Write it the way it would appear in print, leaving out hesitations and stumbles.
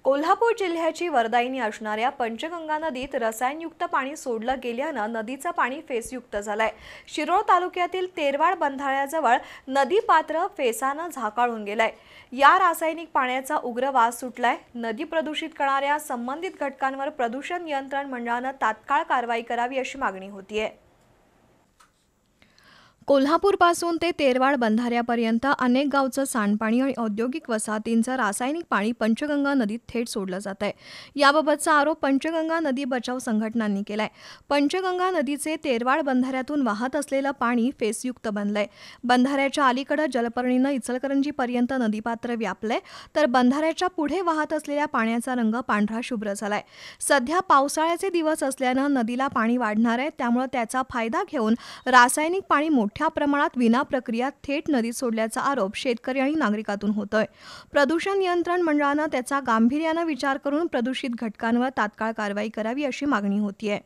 कोल्हापूर जिल्ह्याची वरदायिनी असणाऱ्या पंचगंगा नदीत रसायनयुक्त पाणी सोडलं गेल्यानं नदीचं पाणी फेसयुक्त झालंय। शिरोळ तालुक्यातील तेरवाड बंधाऱ्याजवळ नदी पात्र फेसानं झाकाळून गेलंय। या रासायनिक पाण्याचा उग्र वास सुटलाय। नदी प्रदूषित करणाऱ्या संबंधित घटकांवर प्रदूषण नियंत्रण मंडळानं तात्काळ कारवाई करावी अशी मागणी होतीये। कोल्हापूरपासून ते तेरवाड बंधाऱ्यापर्यंत अनेक गावचं सांडपाणी आणि औद्योगिक वसाहतींचं रासायनिक पाणी पंचगंगा नदीत थेट सोडलं जात आहे। याबाबतचा आरोप पंचगंगा नदी बचाव संघटनांनी केलाय। पंचगंगा नदीचे तेरवाड बंधाऱ्यातून वाहत असलेलं पाणी फेसयुक्त बनलंय। बंधाऱ्याच्या अलीकडे जलपर्णीनं इचलकरंजीपर्यंत नदीपात्र व्यापलंय, तर बंधाऱ्याच्या पुढे वाहत असलेल्या पाण्याचा रंग पांढरा शुभ्र झालाय। सध्या पावसाळ्याचे दिवस असल्यानं नदीला पाणी वाढणार आहे, त्यामुळे त्याचा फायदा घेऊन रासायनिक पाणी मोठ्या प्रमाणात विना प्रक्रिया थेट नदीत सोडल्याचा आरोप शेतकरी आणि नागरिकांतून होतोय। प्रदूषण नियंत्रण मंडळानं त्याचा गांभीर्यानं विचार करून प्रदूषित घटकांवर तात्काळ कारवाई करावी अशी मागणी होतीये।